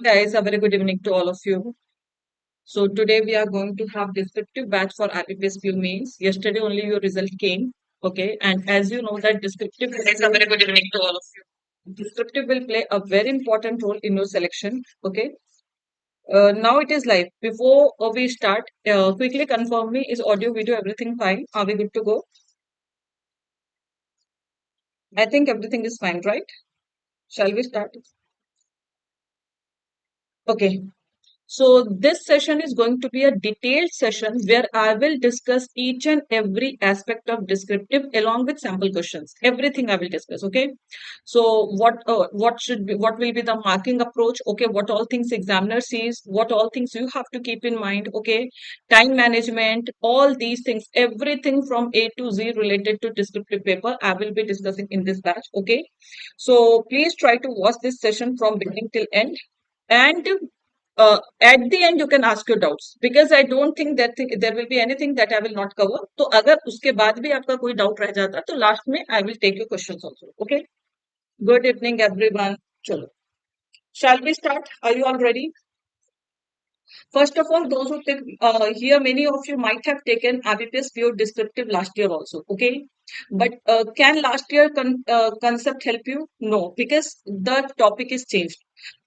Guys, a very good evening to all of you. So today we are going to have descriptive batch for IBPS PO Mains. Yesterday only your result came. Okay, and as you know that descriptive Guys, a very good evening to all of you. descriptive will play a very important role in your selection. Okay. Now it is live. Before we start, quickly confirm me, is audio, video, everything fine? Are we good to go? I think everything is fine, right? Shall we start? Okay. So this session is going to be a detailed session where I will discuss each and every aspect of descriptive along with sample questions. Everything I will discuss. Okay. So what will be the marking approach? Okay. What all things examiner sees? What all things you have to keep in mind? Okay. Time management, all these things, everything from A to Z related to descriptive paper, I will be discussing in this batch. Okay. So please try to watch this session from beginning till end. And at the end you can ask your doubts because I don't think that there will be anything that I will not cover. तो अगर उसके बाद भी आपका कोई doubt रह जाता तो लास्ट में I will take your questions also. Okay. Good evening everyone. चलो. Shall we start? Are you all ready? First of all, those who take here, many of you might have taken IBPS PO descriptive last year also. Okay, but can last year concept help you? No, because the topic is changed.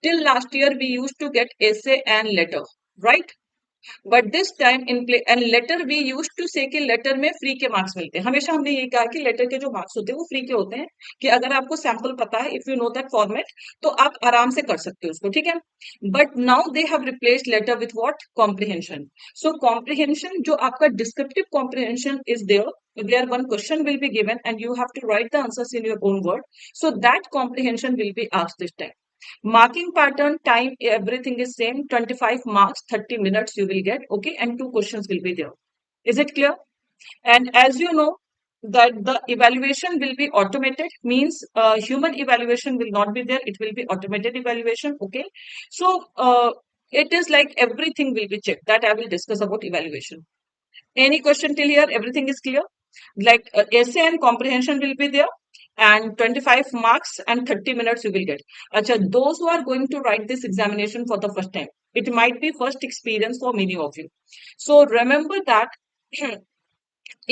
Till last year, we used to get essay and letter, right? But this time in play and letter we use to say कि letter में free के marks मिलते हैं हमेशा हमने यही कहा कि लेटर के जो मार्क्स होते हैं वो फ्री के होते हैं कि अगर आपको सैंपल पता है if you know that format तो आप आराम से कर सकते हो उसको ठीक है but now they have replaced letter with what comprehension so comprehension जो आपका descriptive comprehension is there where one question will be given and you have to write the answers in your own word so that comprehension will be asked this time. Marking pattern, time, everything is same. 25 marks, 30 minutes you will get. Okay. And two questions will be there. Is it clear? And as you know, that the evaluation will be automated means human evaluation will not be there. It will be automated evaluation. Okay. So it is like everything will be checked. That I will discuss about evaluation. Any question till here? Everything is clear? Like essay and comprehension will be there and 25 marks and 30 minutes you will get. Achha, those who are going to write this examination for the first time, it might be first experience for many of you. So remember that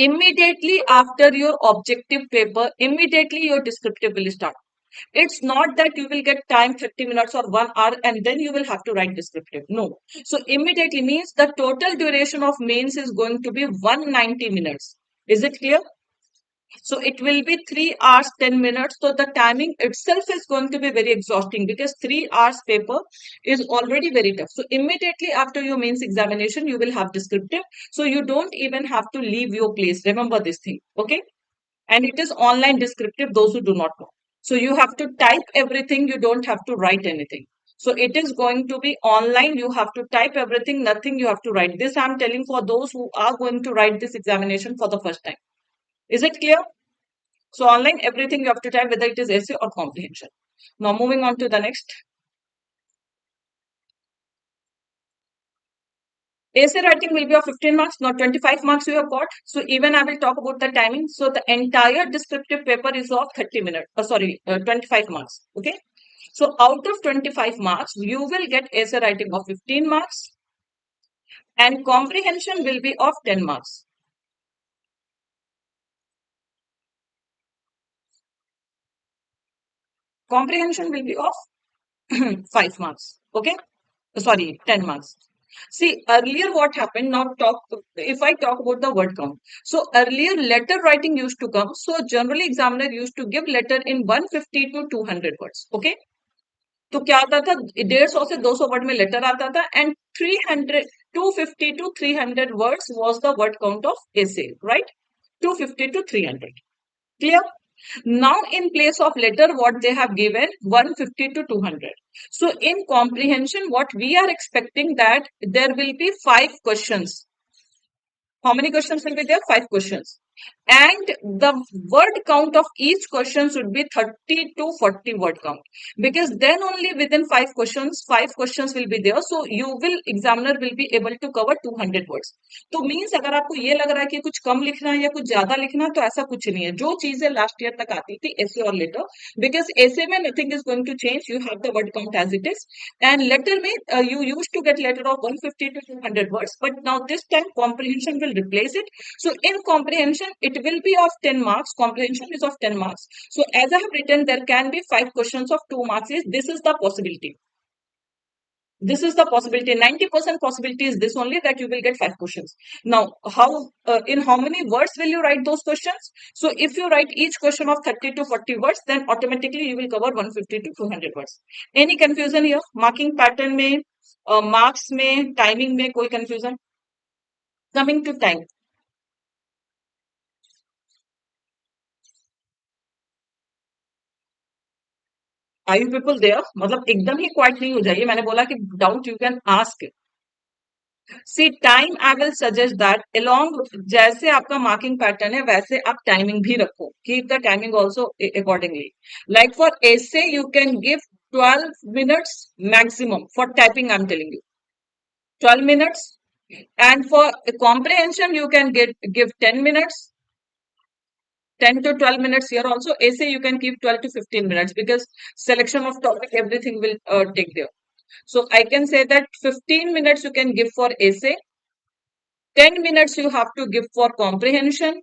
immediately after your objective paper, immediately your descriptive will start. It's not that you will get time 30 minutes or 1 hour and then you will have to write descriptive. No. So immediately means the total duration of mains is going to be 190 minutes. Is it clear? So it will be 3 hours 10 minutes. So the timing itself is going to be very exhausting because 3 hours paper is already very tough. So immediately after your mains examination, you will have descriptive. So you don't even have to leave your place. Remember this thing. Okay. And it is online descriptive, those who do not know. So you have to type everything. You don't have to write anything. So it is going to be online. You have to type everything, nothing you have to write. This I'm telling for those who are going to write this examination for the first time. Is it clear? So online, everything you have to type, whether it is essay or comprehension. Now moving on to the next. Essay writing will be of 15 marks, not 25 marks you have got. So even I will talk about the timing. So the entire descriptive paper is of 30 minutes. 25 marks. Okay. So out of 25 marks, you will get essay writing of 15 marks and comprehension will be of 10 marks. Comprehension will be of 5 marks. Okay. Sorry, 10 marks. See, earlier what happened, now if I talk about the word count. So earlier letter writing used to come. So generally examiner used to give letter in 150 to 200 words. Okay. तो क्या आता था 150 से 200 word में letter आता था and 300 250 to 300 words was the word count of essay, right? 250 to 300. Clear? Now in place of letter what they have given 150 to 200. So in comprehension what we are expecting that there will be 5 questions. How many questions will be there? 5 questions. and the word count of each question should be 30 to 40 word count, because then only within five questions will be there, so you will examiner will be able to cover 200 words. तो means अगर आपको ये लग रहा है कि कुछ कम लिखना है या कुछ ज्यादा लिखना है, तो ऐसा कुछ नहीं है. जो चीजें लास्ट ईयर तक आती थी ऐसे और लेटर, बिकॉज ऐसे में nothing is going to change, you have the word count as it is. And letter में you used to get letter of 150 to 200 words, but now this time comprehension will replace it. So in comprehension, it will be of 10 marks. Comprehension is of 10 marks. So as I have written, there can be 5 questions of 2 marks. This is the possibility. This is the possibility. 90% possibility is this only, that you will get 5 questions. Now, in how many words will you write those questions? So if you write each question of 30 to 40 words, then automatically you will cover 150 to 200 words. Any confusion here? Marking pattern में, marks में, timing में कोई confusion? Coming to time. Are you people there? मतलब एकदम ही quite नहीं हो जाइए. मैंने बोला कि doubt you can ask. See time I will suggest that along, जैसे आपका मार्किंग पैटर्न है वैसे आप टाइमिंग भी रखो. Keep the timing also accordingly. Like for essay you can give 12 minutes maximum. For typing I'm telling you 12 minutes, and for comprehension you can give 10 minutes, 10 to 12 minutes. Here also essay you can keep 12 to 15 minutes, because selection of topic everything will take there. So I can say that 15 minutes you can give for essay, 10 minutes you have to give for comprehension,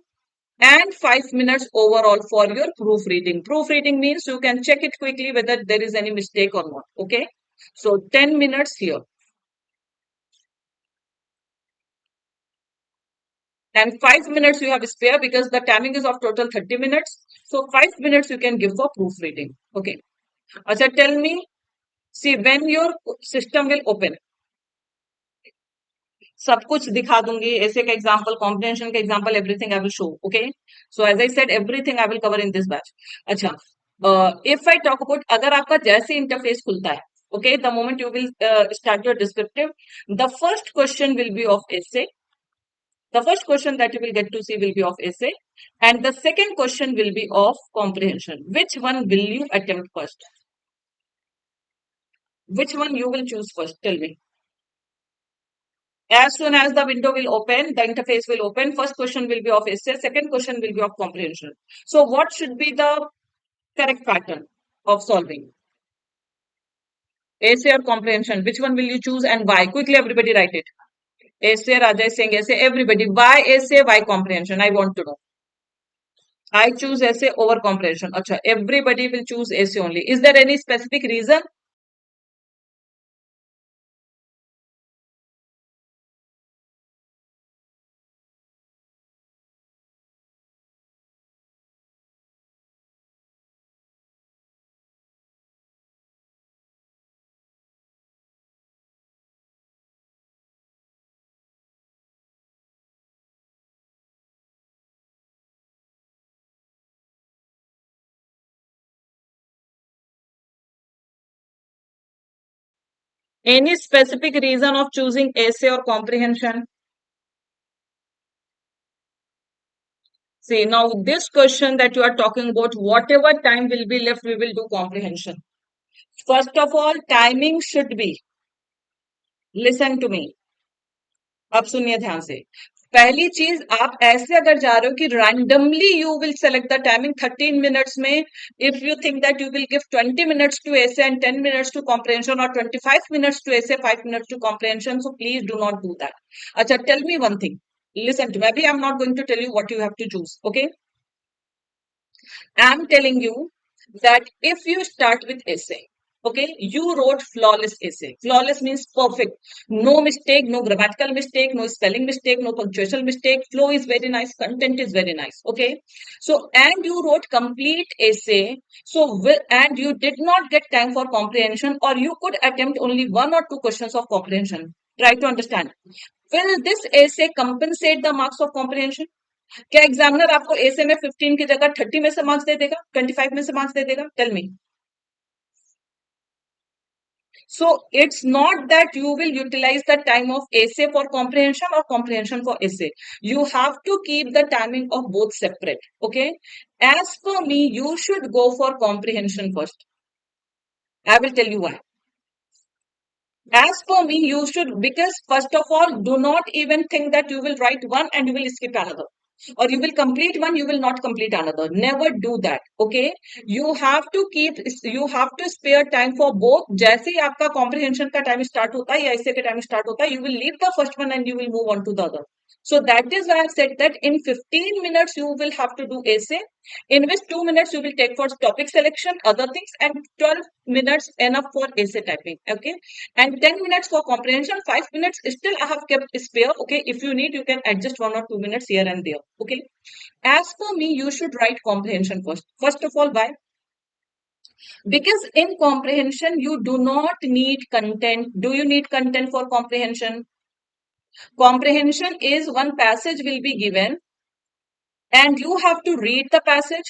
and 5 minutes overall for your proofreading. Proofreading means you can check it quickly whether there is any mistake or not. Okay. So 10 minutes here. And 5 minutes you have spare, because the timing is of total 30 minutes. So 5 minutes you can give for proofreading. Okay. Acha, tell me, see, when your system will open, सब कुछ दिखा दूंगी. ऐसे का example, comprehension का example, everything I will show. Okay. So as I said, everything I will cover in this batch. अच्छा, if I talk about, अगर आपका जैसे इंटरफेस खुलता है, okay, the moment you will start your descriptive, the first question will be of essay. The first question that you will get to see will be of essay, and the second question will be of comprehension. Which one will you attempt first? Which one you will choose first? Tell me. As soon as the window will open, the interface will open. First question will be of essay, second question will be of comprehension. So what should be the correct pattern of solving? Essay or comprehension? Which one will you choose and why? Quickly, everybody write it. Essay, Rajay saying essay. Everybody, why essay, why comprehension? I want to know. I choose essay over comprehension. Acha, everybody will choose essay only. Is there any specific reason? Any specific reason of choosing essay or comprehension? See, now this question that you are talking about, whatever time will be left, we will do comprehension. First of all, timing should be, listen to me. अब सुनिए ध्यान से. पहली चीज, आप ऐसे अगर जा रहे हो कि randomly you will select the timing 13 minutes में, if you think that you will give 20 minutes to essay and 10 minutes to comprehension, और 25 minutes to essay, 5 minutes to comprehension, so please do not do that. अच्छा, tell me one thing. Listen to me. Maybe I'm not going to tell you what you have to choose. Okay. I'm telling you that if you start with essay, okay, you wrote flawless essay. Flawless means perfect. No mistake, no grammatical mistake, no spelling mistake, no punctuation mistake. Flow is very nice. Content is very nice. Okay. So, and you wrote complete essay. So, and you did not get time for comprehension, or you could attempt only 1 or 2 questions of comprehension. Try to understand. Will this essay compensate the marks of comprehension? क्या examiner आपको एसे में 15 की जगह 30 में से marks दे देगा, 25 में से मार्क्स दे देगा? Tell me. So it's not that you will utilize the time of essay for comprehension or comprehension for essay. You have to keep the timing of both separate. Okay. As for me, you should go for comprehension first. I will tell you why. As for me, you should, because first of all, do not even think that you will write one and you will skip another. Or you will complete one, you will not complete another. Never do that. Okay. You have to spare time for both. जैसे ही आपका comprehension का time start होता है या essay का time start होता है, you will leave the first one and you will move on to the other. So that is why I said that in 15 minutes you will have to do essay, in which 2 minutes you will take for topic selection, other things, and 12 minutes enough for essay typing. Okay. And 10 minutes for comprehension, 5 minutes still I have kept spare. Okay. If you need, you can adjust 1 or 2 minutes here and there. Okay. As for me, you should write comprehension first. First of all, why? Because in comprehension, you do not need content. Do you need content for comprehension? Comprehension is one passage will be given and you have to read the passage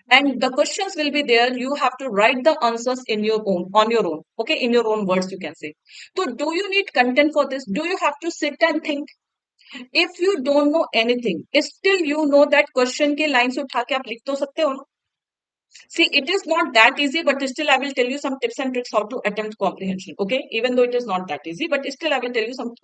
and the questions will be there. You have to write the answers in your own, on your own. Okay, in your own words, you can say. So do you need content for this? Do you have to sit and think? If you don't know anything, still you know that question के lines उठा के आप लिख तो सकते हो ना? See, it is not that easy, but still I will tell you some tips and tricks how to attempt comprehension. Okay, even though it is not that easy, but still I will tell you some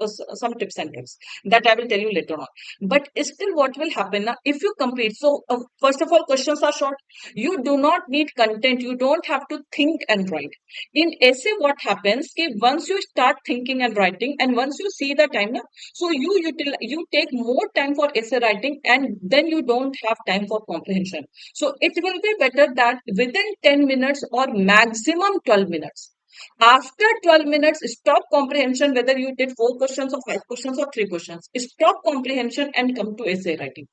tips and tricks that I will tell you later on. But still, what will happen now if you complete? So first of all, questions are short. You do not need content. You don't have to think and write. In essay, what happens? कि once you start thinking and writing, and once you see the time, na, so you take more time for essay writing, and then you don't have time for comprehension. So it will be better that within 10 minutes or maximum 12 minutes. After 12 minutes, stop comprehension, whether you did 4 questions or 5 questions or 3 questions. Stop comprehension and come to essay writing.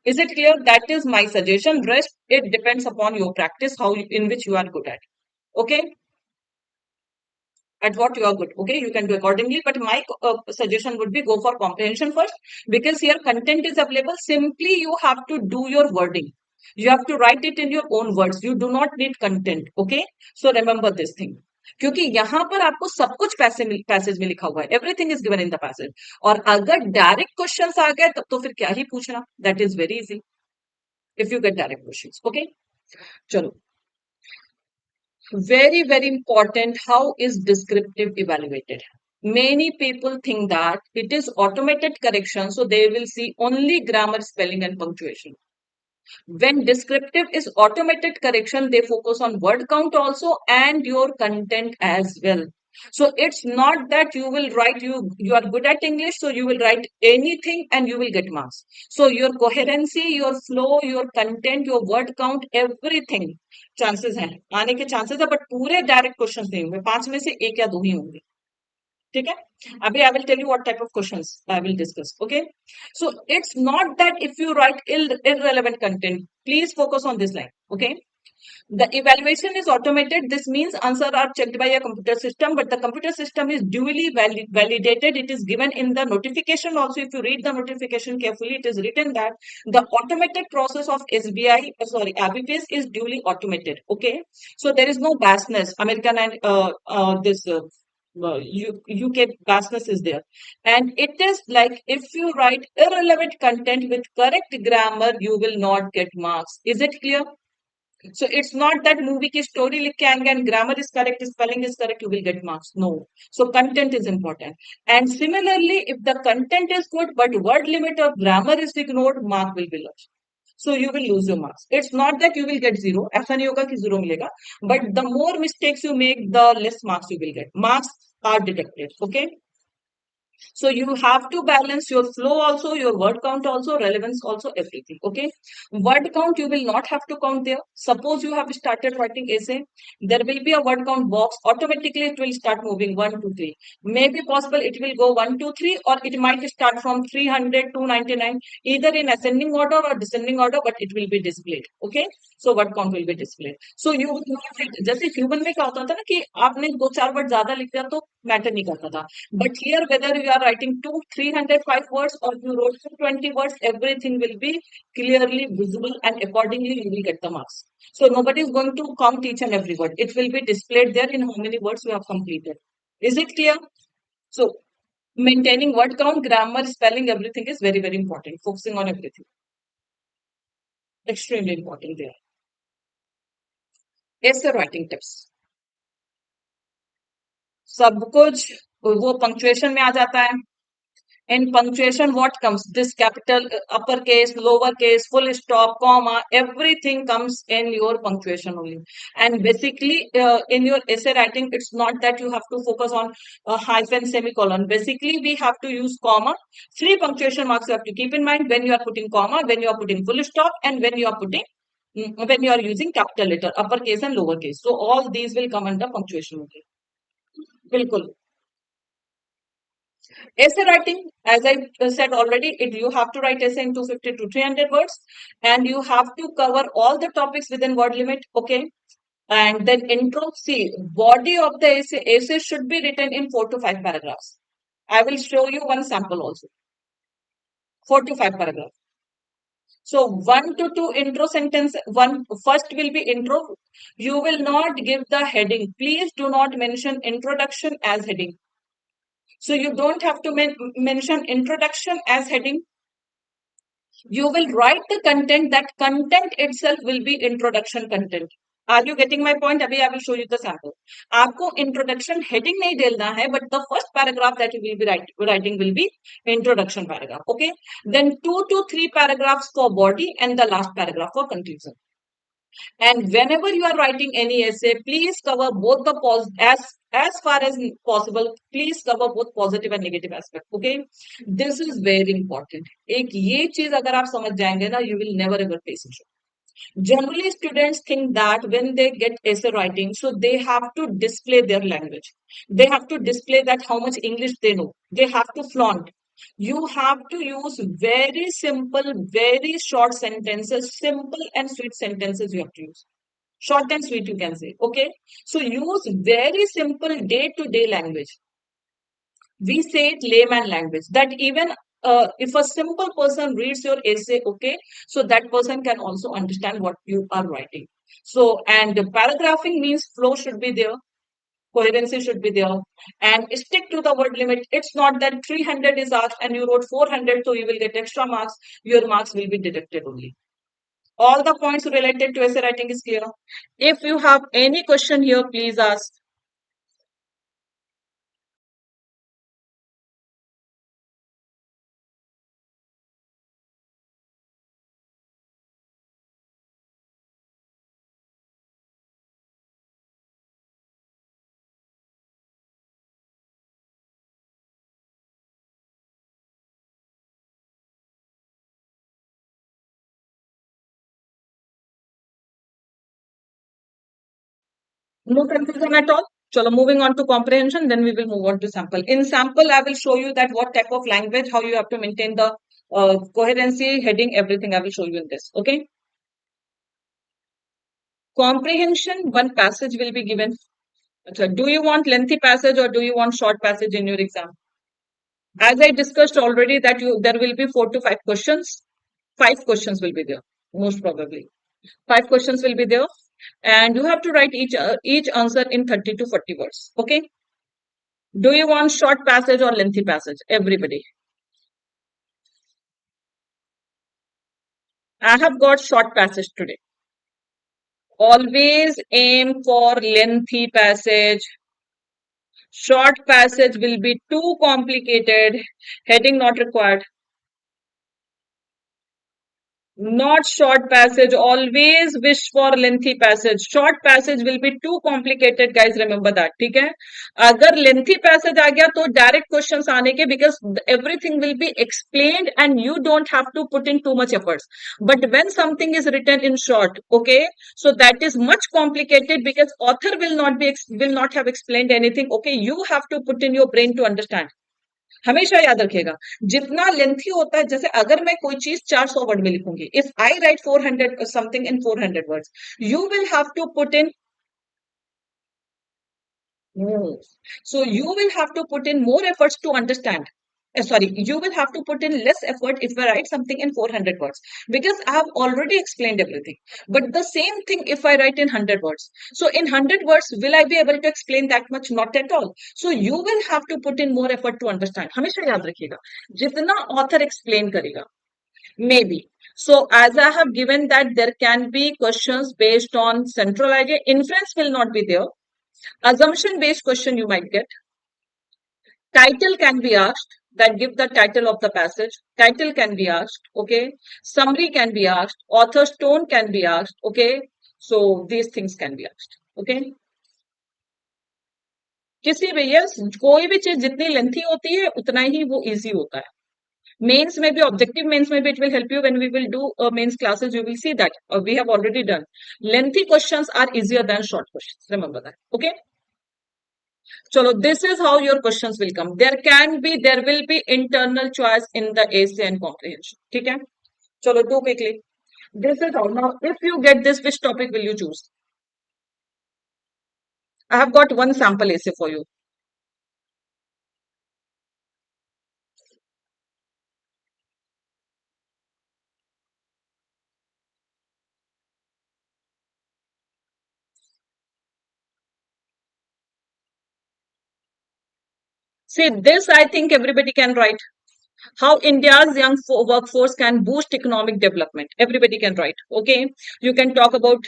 Is it clear? That is my suggestion. Rest, it depends upon your practice, in which you are good at. Okay? At what you are good. Okay, you can do accordingly. But my suggestion would be go for comprehension first, because here content is available. Simply you have to do your wording. You have to write it in your own words. You do not need content. Okay, so remember this thing. क्योंकि यहाँ पर आपको सब कुछ passage में लिखा हुआ है. Everything is given in the passage. और अगर डायरेक्ट क्वेश्चंस आ गए तब तो फिर क्या ही पूछना. That is very easy if you get direct questions. Okay, चलो. Very, very important. How is descriptive evaluated? Many people think that it is automated correction, so they will see only grammar, spelling, and punctuation. When descriptive is automated correction, they focus on word count also and your content as well. So it's not that you will write, you are good at English, so you will write anything and you will get marks. So your coherency, your flow, your content, your word count, everything chances हैं आने के chances है, but पूरे direct questions नहीं होंगे. 5 में से 1 या 2 ही होंगे. ठीक है. अभी I will tell you what type of questions I will discuss. Okay, so it's not that if you write irrelevant content, please focus on this line. Okay, the evaluation is automated. This means answers are checked by a computer system, but the computer system is duly validated. It is given in the notification also. If you read the notification carefully, it is written that the automated process of IBPS is duly automated. Okay, so there is no biasness. American and this UK biasness is there, and it is like if you write irrelevant content with correct grammar, you will not get marks. Is it clear? So it's not that movie की story लिख के आएंगे and grammar is correct, spelling is correct, you will get marks. No. So content is important. And similarly, if the content is good but word limit or grammar is ignored, mark will be lost. So you will lose your marks. It's not that you will get zero. ऐसा नहीं होगा कि zero मिलेगा. But the more mistakes you make, the less marks you will get. Marks are deducted. Okay. So you have to balance your flow also, your word count also, relevance also, everything. Okay. Word count you will not have to count there. Suppose you have started writing essay, there will be a word count box. Automatically it will start moving 1, 2, 3. Maybe possible it will go 1, 2, 3, or it might start from 300 to 99, either in ascending order or descending order, but it will be displayed. Okay. So word count will be displayed. So you will not write. जैसे human में क्या होता था ना कि आपने 2-4 word ज्यादा लिख दिया तो मैटर नहीं करता था. But here, whether you are writing 305 words or you wrote 220 words, everything will be clearly visible and accordingly you will get the marks. So nobody is going to count each and every word. It will be displayed there in how many words you have completed. Is it clear? So maintaining word count, grammar, spelling, everything is very, very important. Focusing on everything. Extremely important there. Essay writing tips. सब कुछ वो punctuation में आ जाता है. In punctuation, what comes? This capital, uppercase, lowercase, full stop, comma, everything comes in your punctuation only. And basically, in your essay writing, it's not that you have to focus on hyphen, semicolon. Basically, we have to use comma. 3 punctuation marks you have to keep in mind when you are putting comma, when you are putting full stop, and when you are putting when you are using capital letter, uppercase and lowercase. So all these will come under punctuation only. बिल्कुल. Essay writing, as I said already, you have to write essay in 250 to 300 words, and you have to cover all the topics within word limit. Okay. And then intro, see, body of the essay should be written in 4 to 5 paragraphs. I will show you one sample also. 4 to 5 paragraphs. So 1 to 2 intro sentence, one first will be intro. You will not give the heading. Please do not mention introduction as heading. So you don't have to mention introduction as heading. You will write the content. That content itself will be introduction content. Are you getting my point? Abhi I will show you the sample. आपको introduction heading नहीं देना है, but the first paragraph that you will be writing will be introduction paragraph. Okay. Then 2 to 3 paragraphs for body and the last paragraph for conclusion. And whenever you are writing any essay, please cover both the as far as possible. Please cover both positive and negative aspect. Okay, this is very important. एक ये चीज अगर आप समझ जाएंगे ना, you will never ever face issue. Generally, students think that when they get essay writing, so they have to display their language. They have to display that how much English they know. They have to flaunt. You have to use very simple, very short sentences, simple and sweet sentences you have to use. Short and sweet, you can say. Okay. So use very simple day-to-day language. We say it layman language, that even if a simple person reads your essay, okay, so that person can also understand what you are writing. So, and paragraphing means flow should be there, coherency should be there, and stick to the word limit. It's not that 300 is asked and you wrote 400, so you will get extra marks. Your marks will be deducted only. All the points related to essay writing is clear. If you have any question here, please ask. No confusion at all. Chalo, moving on to comprehension, then we will move on to sample. In sample, I will show you that what type of language, how you have to maintain the coherency, heading, everything I will show you in this. Okay. Comprehension, one passage will be given. So do you want lengthy passage or do you want short passage in your exam? As I discussed already that there will be 4 to 5 questions. 5 questions will be there, most probably. 5 questions will be there. And you have to write each answer in 30 to 40 words. Okay. Do you want short passage or lengthy passage? Everybody. I have got short passage today. Always aim for lengthy passage. Short passage will be too complicated. Heading not required. Not short passage. Always wish for lengthy passage. Short passage will be too complicated, guys. Remember that. ठीक है? अगर lengthy passage आ गया तो direct questions आने के, because everything will be explained and you don't have to put in too much efforts. But when something is written in short, okay, so that is much complicated because author will not have explained anything. Okay, you have to put in your brain to understand. हमेशा याद रखिएगा, जितना lengthy होता है, जैसे अगर मैं कोई चीज 400 वर्ड में लिखूंगी, if I write 400 something in 400 words, you will have to put in so you will have to put in more efforts to understand. sorry, you will have to put in less effort if I write something in 400 words, because I have already explained everything. But the same thing if I write in 100 words. So in 100 words, will I be able to explain that much? Not at all. So you will have to put in more effort to understand. हमेशा याद रखिएगा, जितना author explain करेगा, maybe. So as I have given that there can be questions based on central idea, inference will not be there. Assumption based question you might get. Title can be asked, that give the title of the passage. Title can be asked, okay. Summary can be asked. Author's tone can be asked, okay. So these things can be asked, okay. किसी भी, yes, कोई भी चीज जितनी lengthy होती है उतना ही वो इजी होता है. Mains में भी, objective mains में भी, it will help you when we will do mains classes. You will see that we have already done. Lengthy questions are easier than short questions. Remember that, okay. Chalo, this is how your questions will come. There will be internal choice in the essay and comprehension. ठीक है? Chalo, do quickly. This is how. Now, if you get this, which topic will you choose? I have got one sample essay for you. See, this I think everybody can write. How India's young workforce can boost economic development. Everybody can write. Okay. You can talk about.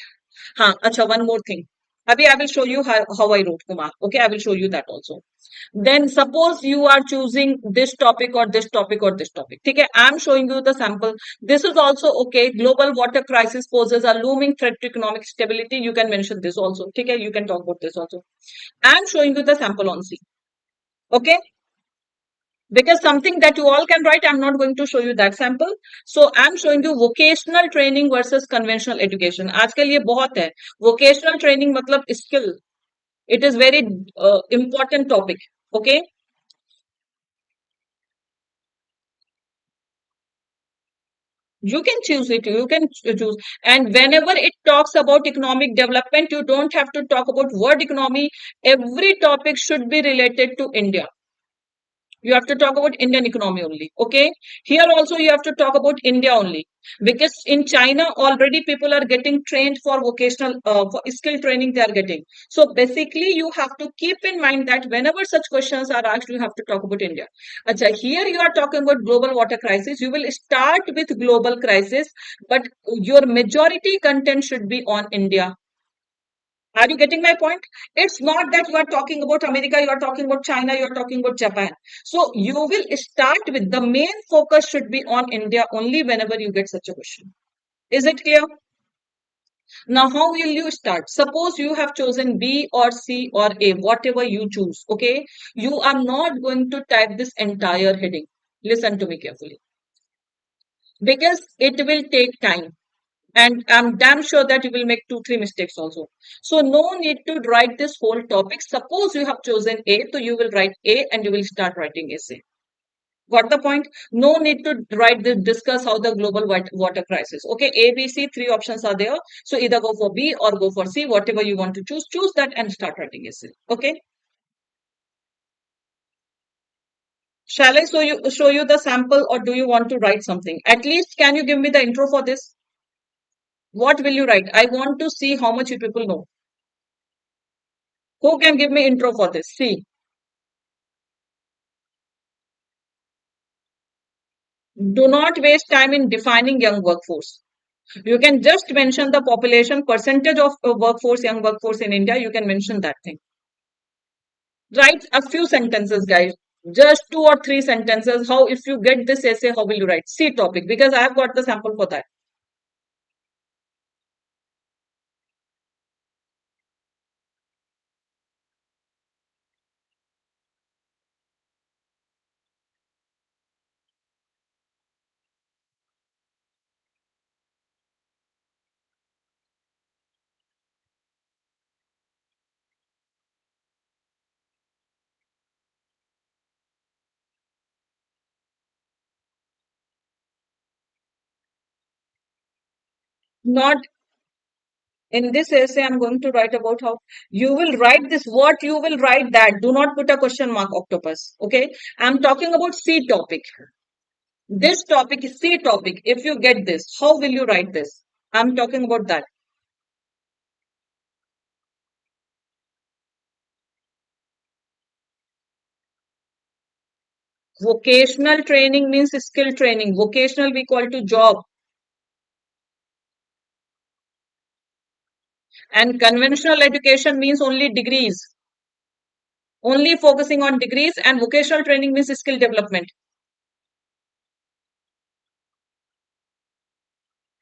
हाँ, अच्छा, one more thing. Abhi, I will show you how I wrote, Kumar. Okay, I will show you that also. Then suppose you are choosing this topic or this topic or this topic. Okay, I am showing you the sample. This is also okay. Global water crisis poses a looming threat to economic stability. You can mention this also. Okay, you can talk about this also. I am showing you the sample on C. Okay, because something that you all can write, I'm not going to show you that sample. So I'm showing you vocational training versus conventional education. आजकल ये बहुत है. Vocational training मतलब skill. It is very important topic. Okay. You can choose it. You can choose. And whenever it talks about economic development, you don't have to talk about word economy. Every topic should be related to India. You have to talk about Indian economy only. Okay. Here also you have to talk about India only. Because in China already people are getting trained for vocational, for skill training they are getting. So basically you have to keep in mind that whenever such questions are asked, you have to talk about India. Acha, here you are talking about global water crisis. You will start with global crisis, but your majority content should be on India. Are you getting my point? It's not that you are talking about America, you are talking about China, you are talking about Japan. So you will start with the main focus should be on India only whenever you get such a question. Is it clear? Now, how will you start? Suppose you have chosen B or C or A, whatever you choose. Okay. You are not going to type this entire heading. Listen to me carefully. Because it will take time. And I'm damn sure that you will make 2-3 mistakes also. So no need to write this whole topic. Suppose you have chosen A, so you will write A and you will start writing essay. Got the point? No need to write this, discuss how the global water crisis. Okay, A, B, C, 3 options are there. So either go for B or go for C, whatever you want to choose. Choose that and start writing essay. Okay. Shall I show you the sample or do you want to write something? At least can you give me the intro for this? What will you write? I want to see how much you people know. Who can give me intro for this? See, do not waste time in defining young workforce. You can just mention the population percentage of workforce, young workforce in India. You can mention that thing. Write a few sentences, guys. Just 2 or 3 sentences. How, if you get this essay, how will you write? See topic, because I have got the sample for that. Not In this essay, I'm going to write about how you will write this, what you will write that. Do not put a question mark, octopus. Okay. I'm talking about C topic. This topic is C topic. If you get this, how will you write this? I'm talking about that. Vocational training means skill training. Vocational we call to job. And conventional education means only degrees. Only focusing on degrees, and vocational training means skill development.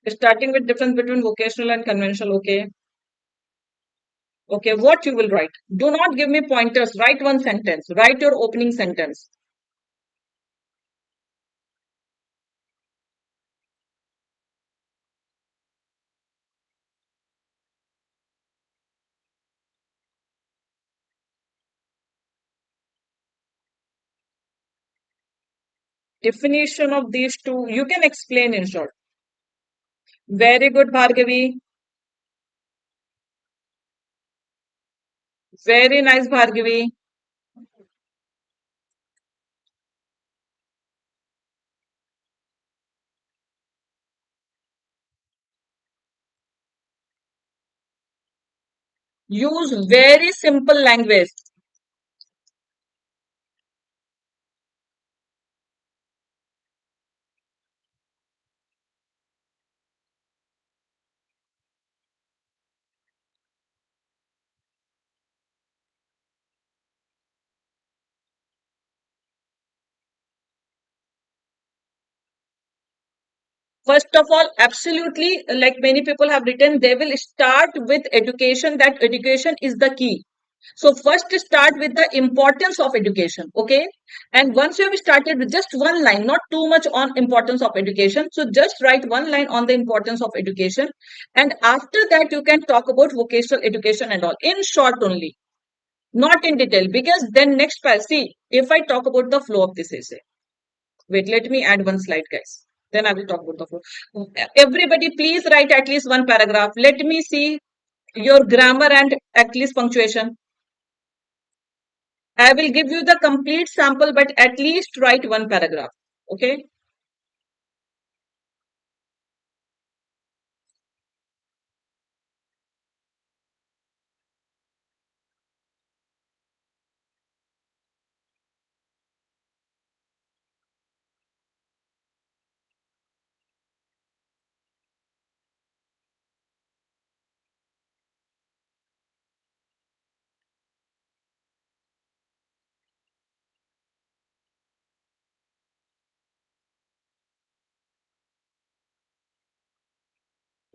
Starting with difference between vocational and conventional. Okay. Okay. What you will write? Do not give me pointers. Write one sentence. Write your opening sentence. Definition of these two. You can explain in short. Very good, Bhargavi. Very nice, Bhargavi. Use very simple language. First of all, absolutely, like many people have written, they will start with education, that education is the key. So first start with the importance of education, okay? And once you have started with just one line, not too much on importance of education, so just write one line on the importance of education. And after that, you can talk about vocational education and all, in short only, not in detail, because then next part, see, if I talk about the flow of this essay, wait, let me add one slide, guys. Then I will talk about the flow. Everybody, please write at least one paragraph. Let me see your grammar and at least punctuation. I will give you the complete sample, but at least write one paragraph. Okay.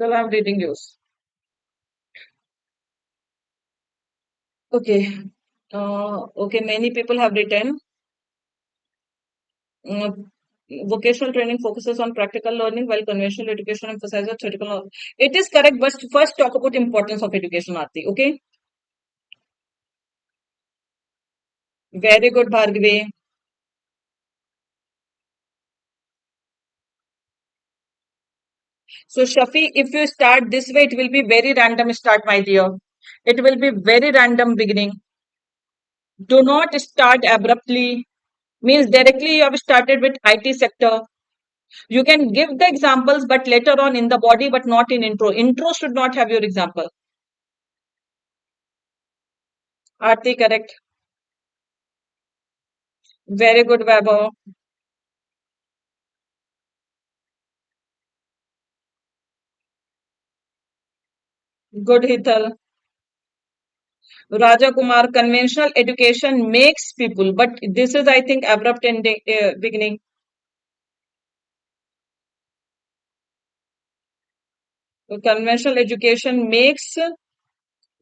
So I'm reading yours. Okay. Okay. Many people have written. Uh, Vocational training focuses on practical learning while conventional education emphasizes theoretical knowledge. It is correct, but first talk about importance of education, Aarti. Okay. Very good, Bhargavi. So, Shafi, if you start this way, it will be very random start, my dear. It will be very random beginning. Do not start abruptly. Means directly you have started with IT sector. You can give the examples, but later on in the body, but not in intro. Intro should not have your example. Aarti, correct. Very good, Vaibhav. Good, Hital. Raja Kumar, conventional education makes people, but this is, I think, abrupt ending, beginning. So conventional education makes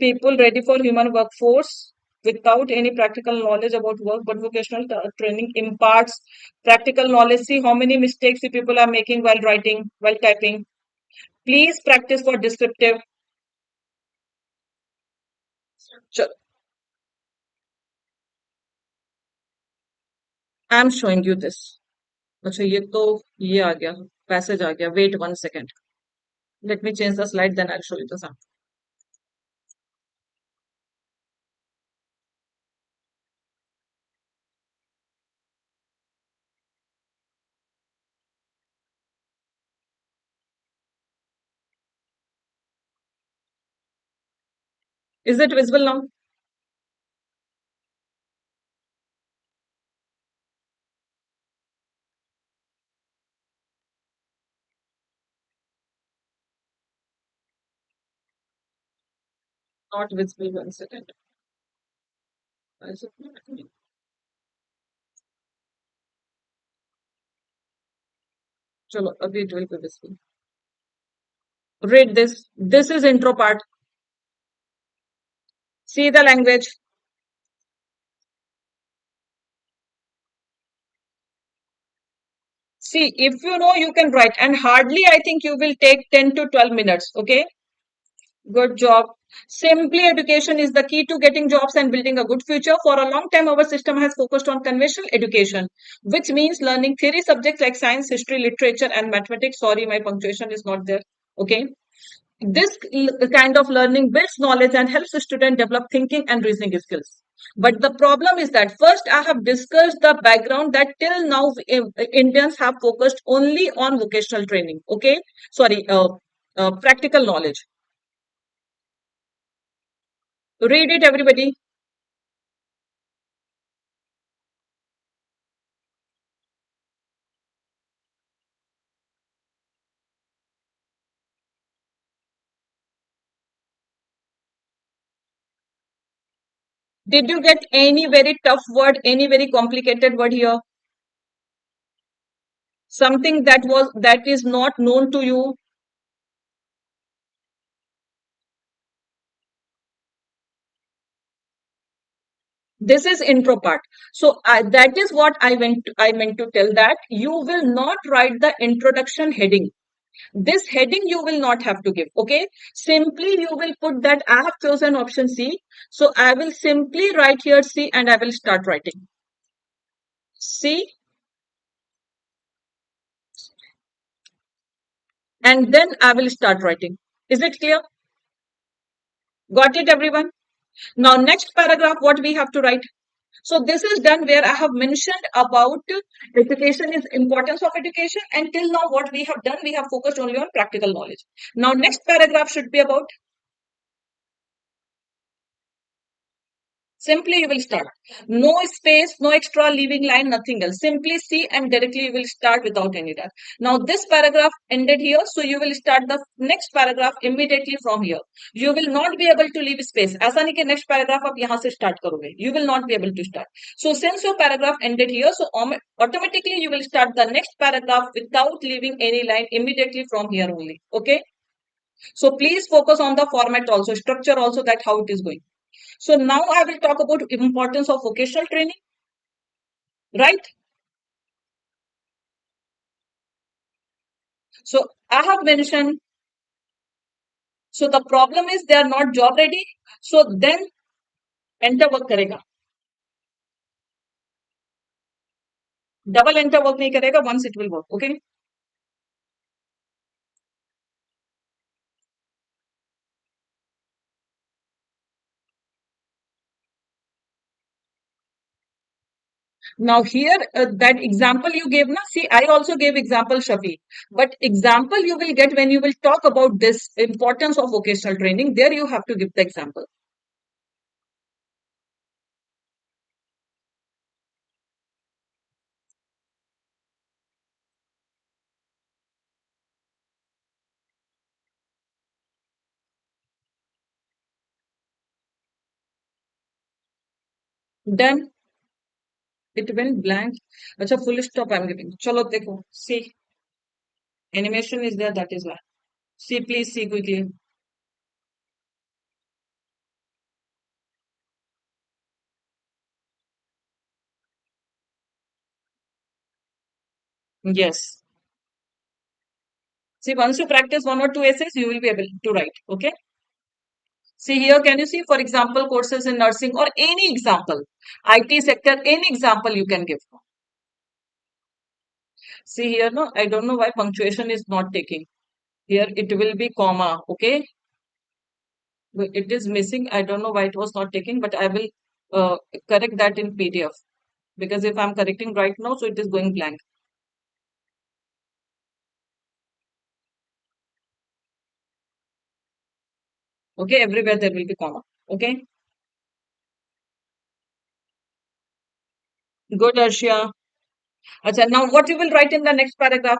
people ready for human workforce without any practical knowledge about work, but vocational training imparts practical knowledge. See how many mistakes the people are making while writing, while typing. Please practice for descriptive. I am showing you this. अच्छा ये आ गया passage आ गया. Wait one second. Let me change the slide then I show you the sum. Is it visible now? Not visible. 1 second. Is it not? Chalo, abhi it will be visible. Read this. This is intro part. See the language. See, if you know, you can write. And hardly, I think you will take 10 to 12 minutes. Okay. Good job. Simply education is the key to getting jobs and building a good future. For a long time, our system has focused on conventional education, which means learning theory subjects like science, history, literature, and mathematics. Sorry, my punctuation is not there. Okay. This kind of learning builds knowledge and helps the student develop thinking and reasoning skills. But the problem is that first I have discussed the background that till now Indians have focused only on vocational training. Okay. Sorry, practical knowledge. Read it, everybody. Did you get any very tough word, any very complicated word here? Something that is not known to you? This is intro part. So that is what I meant to tell, that you will not write the introduction heading. This heading you will not have to give. Okay. Simply you will put that I have chosen option C. So I will simply write here C and I will start writing. C, and then I will start writing. Is it clear? Got it, everyone? Now, next paragraph, what we have to write. So this is done where I have mentioned about education is importance of education. And till now, what we have done, we have focused only on practical knowledge. Now, next paragraph should be about. Simply you will start. No space, no extra leaving line, nothing else. Simply see and directly you will start without any doubt. Now this paragraph ended here. So you will start the next paragraph immediately from here. You will not be able to leave space. ऐसा नहीं कि next paragraph आप यहाँ से start करोगे. You will not be able to start. So since your paragraph ended here, so automatically you will start the next paragraph without leaving any line immediately from here only. Okay. So please focus on the format also, structure also, that how it is going. So now I will talk about importance of vocational training, right? So I have mentioned, so the problem is they are not job ready. So then enter work करेगा. Double enter work नहीं करेगा, once it will work. Okay. Now here that example you gave, na, see, I also gave example Shafi, but example you will get when you will talk about this importance of vocational training. There you have to give the example. Then it went blank. अच्छा, full stop I'm giving. चलो देखो, see, animation is there, that is why. See, please see quickly. Yes. See, once you practice one or two essays, you will be able to write. Okay. See here, can you see, for example, courses in nursing or any example, IT sector, any example you can give. See here, no, I don't know why punctuation is not taking. Here it will be comma. Okay. It is missing. I don't know why it was not taking, but I will correct that in PDF, because if I'm correcting right now, so it is going blank. Okay. Everywhere there will be comma. Okay, good, Arshia. Acha, now what you will write in the next paragraph?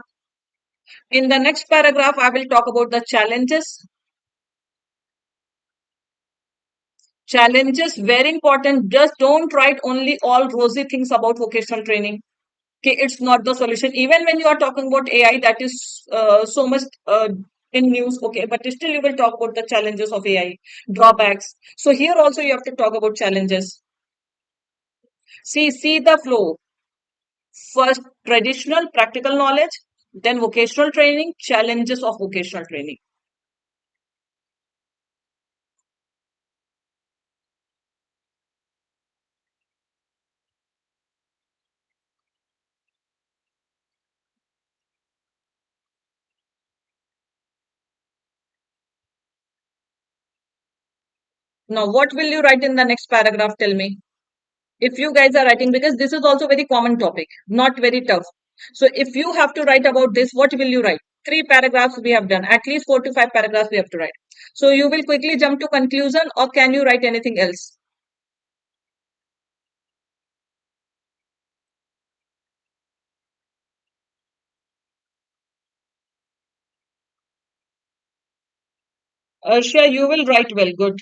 In the next paragraph, I will talk about the challenges. Challenges, very important. Just don't write only all rosy things about vocational training. Okay, it's not the solution. Even when you are talking about AI, that is so much in news. Okay, but still you will talk about the challenges of AI, drawbacks. So here also you have to talk about challenges. See the flow. First, traditional practical knowledge, then vocational training, challenges of vocational training. Now, what will you write in the next paragraph? Tell me. If you guys are writing, because this is also very common topic, not very tough. So if you have to write about this, what will you write? Three paragraphs we have done, at least 4 to 5 paragraphs we have to write. So you will quickly jump to conclusion, or can you write anything else? Arshia, you will write well, good.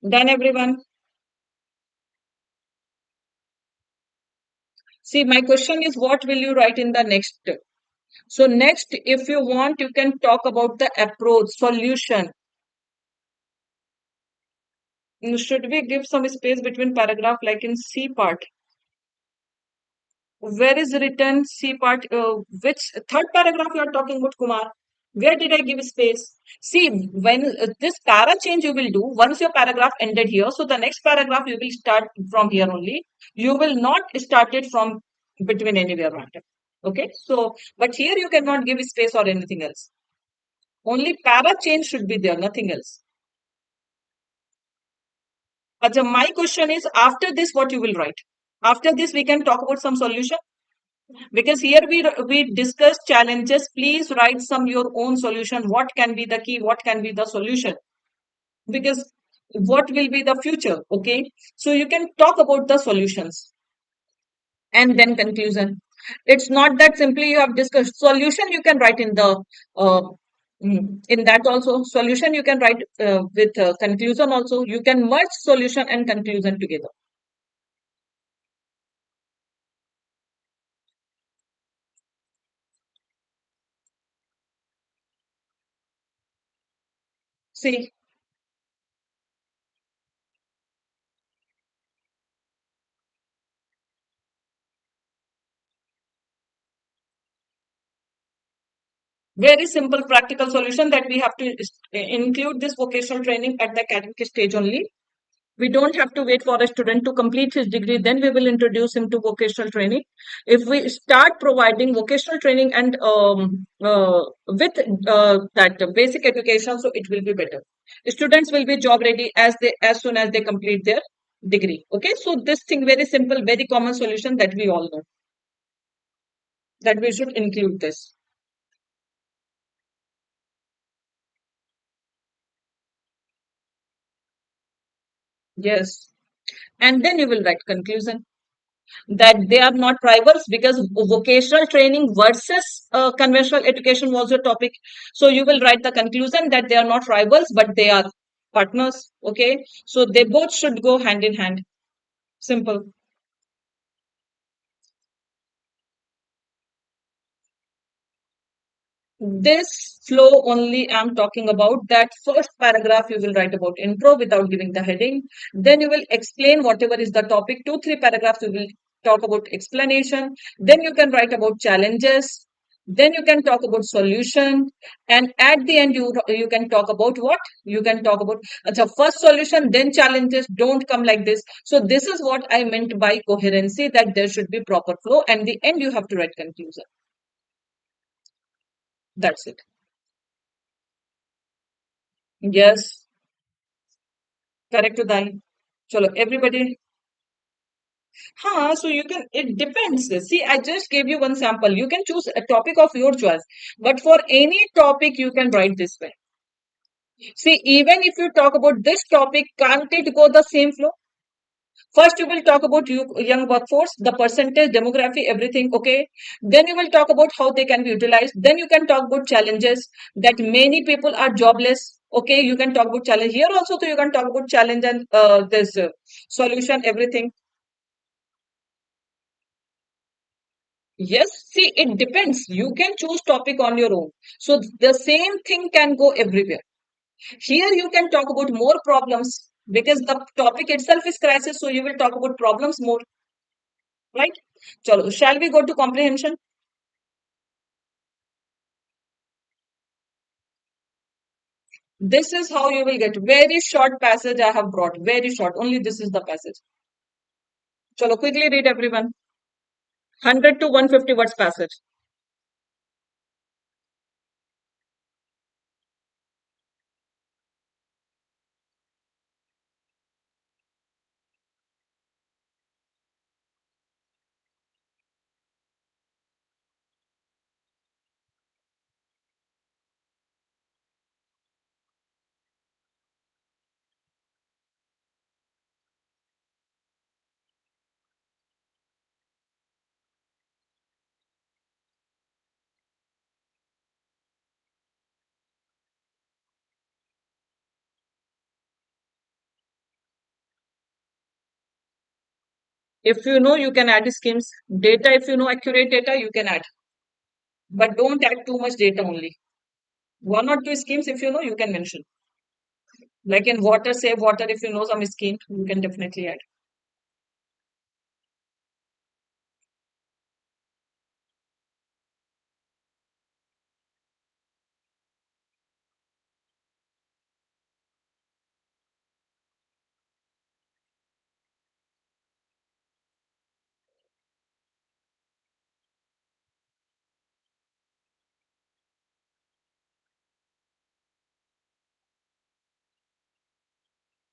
Done, everyone. See, my question is, what will you write in the next? So next, if you want, you can talk about the approach, solution. Should we give some space between paragraph, like in C part? Where is written C part? Which third paragraph you are talking about, Kumar? Where did I give space? See, when this para change you will do, once your paragraph ended here, so the next paragraph you will start from here only. You will not start it from between anywhere random. Okay, so but here you cannot give space or anything else. Only para change should be there, nothing else. Acha, my question is, after this, what you will write? After this, we can talk about some solution. Because here we discuss challenges. Please write some your own solution. What can be the key? What can be the solution? Because what will be the future? Okay, so you can talk about the solutions and then conclusion. It's not that simply you have discussed solution. You can write in the in that also solution. You can write with conclusion also. You can merge solution and conclusion together. See, very simple practical solution that we have to include this vocational training at the academic stage only. We don't have to wait for a student to complete his degree, then we will introduce him to vocational training. If we start providing vocational training and with that basic education, so it will be better. Students will be job ready as soon as they complete their degree. Okay, so this thing very simple, very common solution that we all know, that we should include this. Yes, and then you will write conclusion that they are not rivals, because vocational training versus conventional education was your topic. So you will write the conclusion that they are not rivals, but they are partners. Okay, so they both should go hand in hand. Simple. This flow only I'm talking about. That first paragraph you will write about intro without giving the heading. Then you will explain whatever is the topic. 2, 3 paragraphs you will talk about explanation. Then you can write about challenges. Then you can talk about solution. And at the end you can talk about what? You can talk about the first solution, then challenges. Don't come like this. So this is what I meant by coherency, that there should be proper flow. And the end you have to write conclusion. That's it. Yes. Correct, Uday. Chalo, everybody So you can, it depends. See, I just gave you one sample. You can choose a topic of your choice, but for any topic, you can write this way. See, even if you talk about this topic, can't it go the same flow? First, you will talk about young workforce, the percentage, demography, everything. Okay. Then you will talk about how they can be utilized. Then you can talk about challenges that many people are jobless. Okay. You can talk about challenge here also. So you can talk about challenge and this solution, everything. Yes. See, it depends. You can choose topic on your own. So the same thing can go everywhere. Here you can talk about more problems because the topic itself is crisis. So you will talk about problems more, right? Chalo, shall we go to comprehension? This is how you will get very short passage I have brought. Very short. Only this is the passage. Chalo, quickly read everyone. 100 to 150 words passage. If you know, you can add schemes. Data, if you know accurate data, you can add. But don't add too much data only. One or two schemes, if you know, you can mention. Like in water, save water, if you know some scheme, you can definitely add.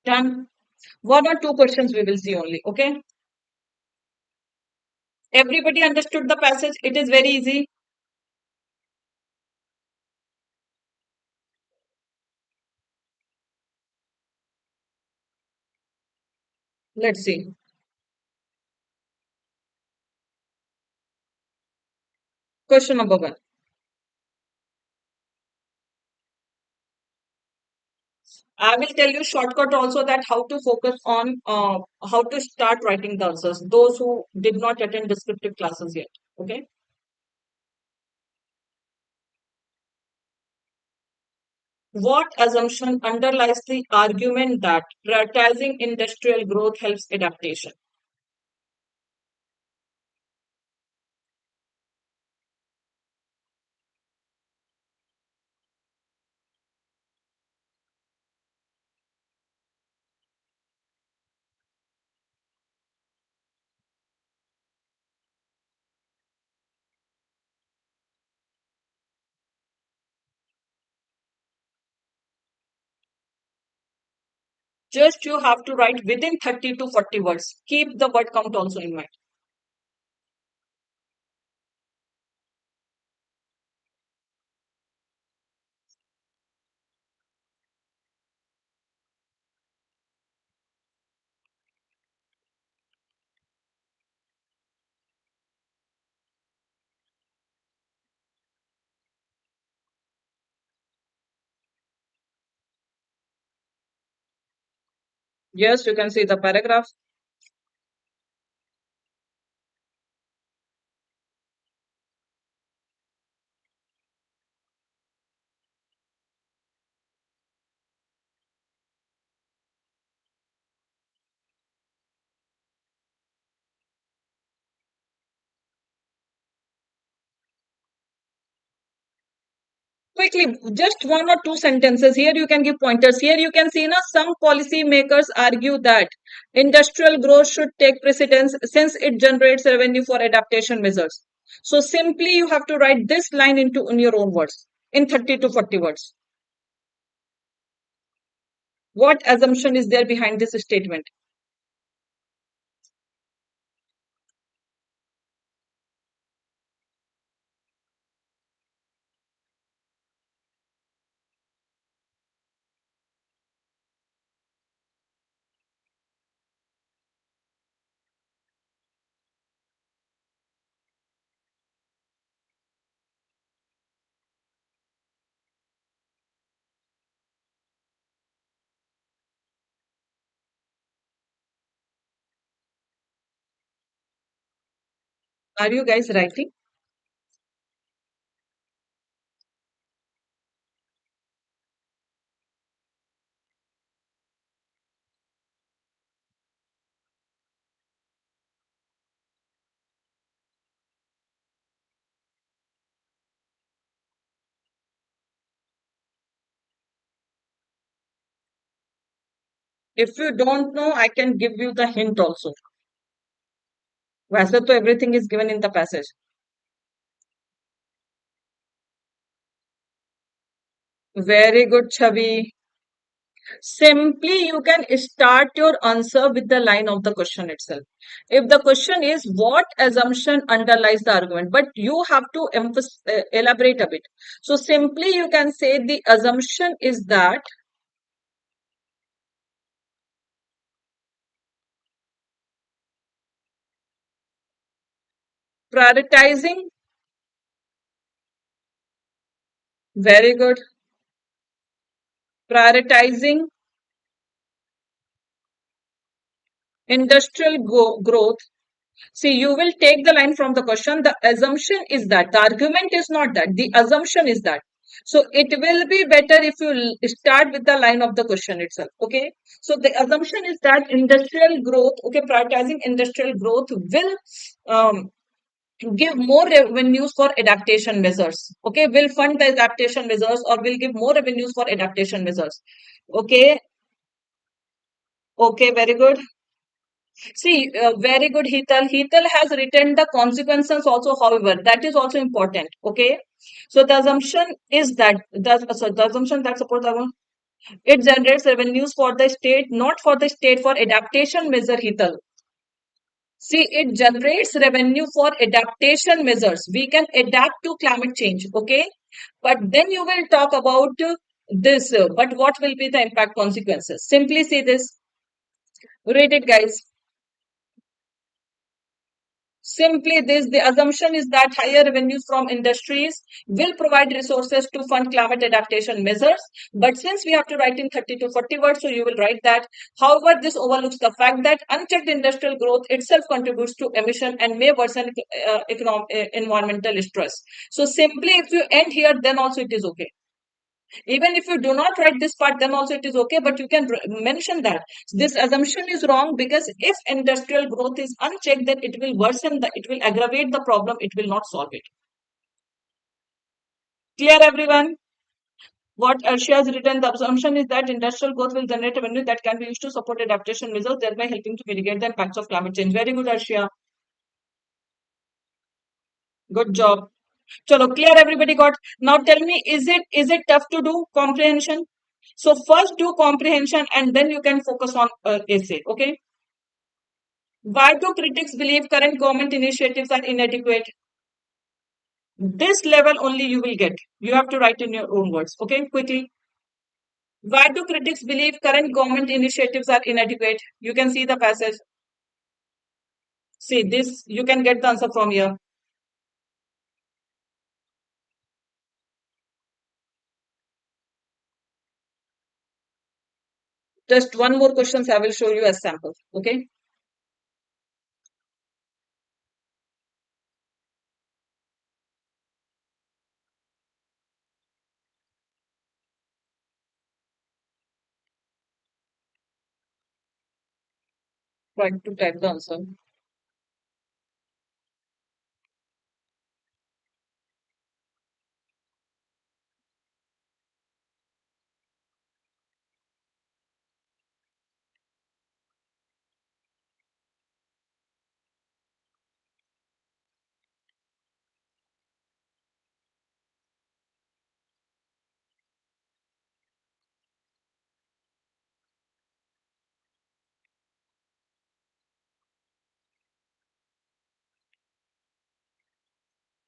Done. One or two questions we will see only. Okay. Everybody understood the passage. It is very easy. Let's see. Question number one. I will tell you shortcut also that how to focus on how to start writing the answers. Those who did not attend descriptive classes yet. Okay. What assumption underlies the argument that prioritizing industrial growth helps adaptation? Just you have to write within 30 to 40 words. Keep the word count also in mind. Yes, you can see the paragraph. Quickly, just one or two sentences. Here you can give pointers. Here you can see now some policy makers argue that industrial growth should take precedence since it generates revenue for adaptation measures. So simply you have to write this line into in your own words in 30 to 40 words. What assumption is there behind this statement? Are you guys writing? If you don't know, I can give you the hint also. वैसे तो everything is given in the passage. Very good, Chavi. Simply, you can start your answer with the line of the question itself. If the question is what assumption underlies the argument, but you have to elaborate a bit. So simply, you can say the assumption is that prioritizing, very good, prioritizing industrial growth. See, you will take the line from the question. The assumption is that. The argument is not that. The assumption is that. So it will be better if you start with the line of the question itself. Okay. So the assumption is that industrial growth, okay, prioritizing industrial growth will give more revenues for adaptation measures. Okay. Will fund the adaptation measures or will give more revenues for adaptation measures. Okay. Okay. Very good. See, very good, Hital. Hital has written the consequences also, however, that is also important. Okay. So the assumption is that the assumption that support the it generates revenues for the state, not for the state for adaptation measure, Hital. See, it generates revenue for adaptation measures. We can adapt to climate change. Okay. But then you will talk about this. But what will be the impact consequences? Simply see this. Read it, guys. Simply this, the assumption is that higher revenues from industries will provide resources to fund climate adaptation measures. But since we have to write in 30 to 40 words, so you will write that. However, this overlooks the fact that unchecked industrial growth itself contributes to emission and may worsen environmental stress. So simply if you end here, then also it is okay. Even if you do not write this part, then also it is okay, but you can mention that this assumption is wrong because if industrial growth is unchecked, then it will worsen it will aggravate the problem, it will not solve it. Clear, everyone? What Arshia has written, the assumption is that industrial growth will generate revenue that can be used to support adaptation measures, thereby helping to mitigate the impacts of climate change. Very good, Arshia. Good job. Chalo, clear, everybody got. Now tell me, is it tough to do comprehension? So first do comprehension and then you can focus on essay. Okay. Why do critics believe current government initiatives are inadequate? This level only you will get. You have to write in your own words. Okay, quickly. Why do critics believe current government initiatives are inadequate? You can see the passage. See this, you can get the answer from here. Just one more questions I will show you as sample. Okay. Try to type the answer.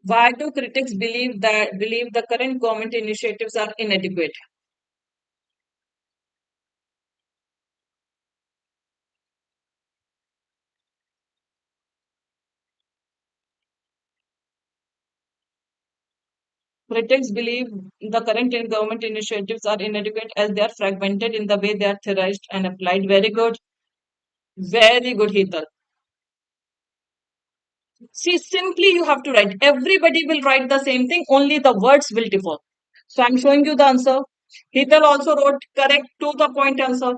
Why do critics believe the current government initiatives are inadequate? Critics believe the current government initiatives are inadequate as they are fragmented in the way they are theorized and applied. Very good. Very good, Heathal. See, simply you have to write. Everybody will write the same thing, only the words will differ. So I'm showing you the answer. Hital also wrote correct to the point answer.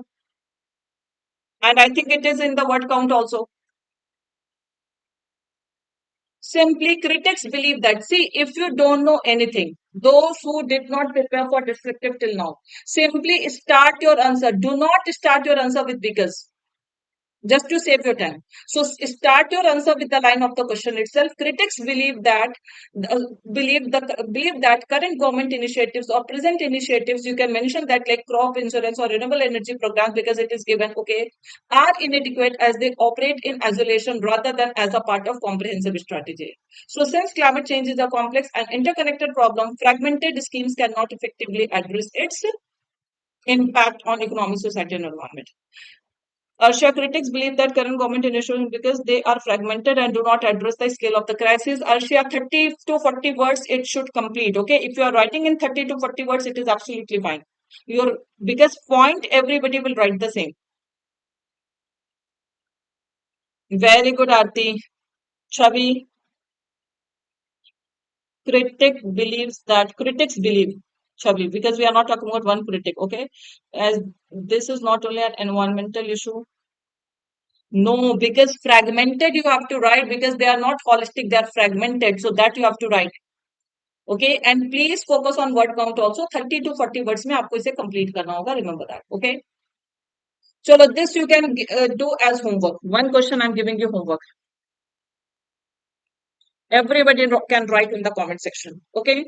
And I think it is in the word count also. Simply, critics believe that. See, if you don't know anything, those who did not prepare for descriptive till now, simply start your answer. Do not start your answer with because, just to save your time. So start your answer with the line of the question itself. Critics believe that uh, believe that current government initiatives or present initiatives, you can mention that like crop insurance or renewable energy programs because it is given, okay, are inadequate as they operate in isolation rather than as a part of comprehensive strategy. So since climate change is a complex and interconnected problem, fragmented schemes cannot effectively address its impact on economy, society, and environment. Russia critics believe that current government initiatives, because they are fragmented and do not address the scale of the crisis. Russia 30 to 40 words it should complete. Okay, if you are writing in 30 to 40 words, it is absolutely fine. Your biggest point, everybody will write the same. Very good, Aarti. Chavi, critics believe, Chavi, because we are not talking about one critic. Okay, as this is not only an environmental issue. No, because fragmented you have to write because they are not holistic, they are fragmented. So that you have to write. Okay, and please focus on word count also. 30 to 40 words में आपको इसे complete करना होगा. Remember that. Okay. चलो, this you can do as homework. One question I'm giving you homework. Everybody can write in the comment section. Okay.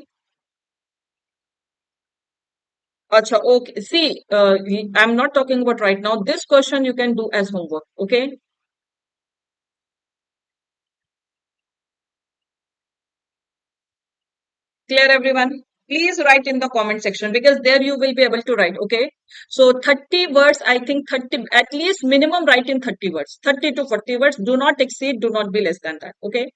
Acha, okay. See, I'm not talking about right now. This question you can do as homework. Okay. Clear, everyone? Please write in the comment section because there you will be able to write. Okay. So 30 words, I think 30, at least minimum write in 30 words. 30 to 40 words. Do not exceed, do not be less than that. Okay.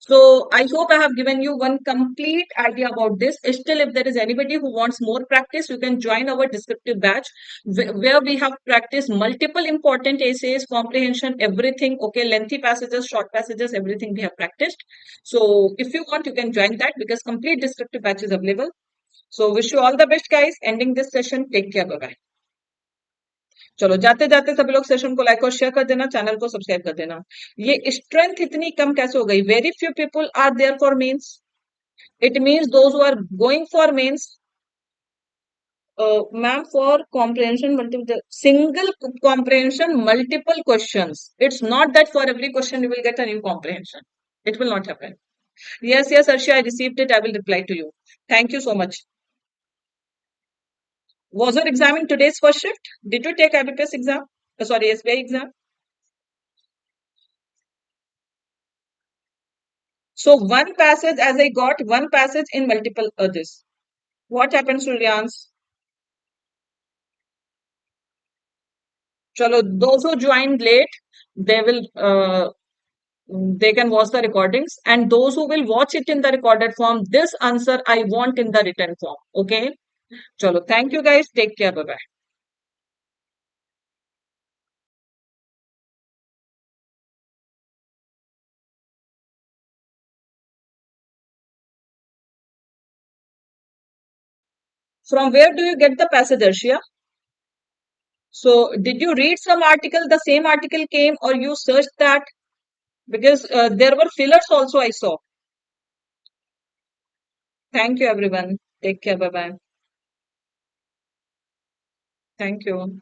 So I hope I have given you one complete idea about this. Still, if there is anybody who wants more practice, you can join our descriptive batch where we have practiced multiple important essays, comprehension, everything. Okay, lengthy passages, short passages, everything we have practiced. So if you want, you can join that because complete descriptive batch is available. So wish you all the best, guys. Ending this session. Take care. Bye bye. चलो, जाते जाते सभी लोग session को like और share कर देना, channel को सब्सक्राइब कर देना. ये स्ट्रेंथ इतनी कम कैसे हो गई? Very few people are there for mains. It means those who are going for mains, ma'am, for comprehension multiple single comprehension multiple questions. It's not that for every question you will get a new comprehension. It will not happen. Yes, yes, Arshia, I received it. I will reply to you. Thank you so much. Was your exam in today's first shift? Did you take IBPS exam? Sorry, SBI exam. So one passage, as I got one passage in multiple others. What happens to Rians? Chalo, those who joined late, they will they can watch the recordings, and those who will watch it in the recorded form, this answer I want in the written form. Okay. Chalo, thank you guys. Take care. Bye bye. From where do you get the passage, Arshia? So did you read some article? The same article came, or you searched that? Because there were fillers also I saw. Thank you, everyone. Take care. Bye bye. Thank you.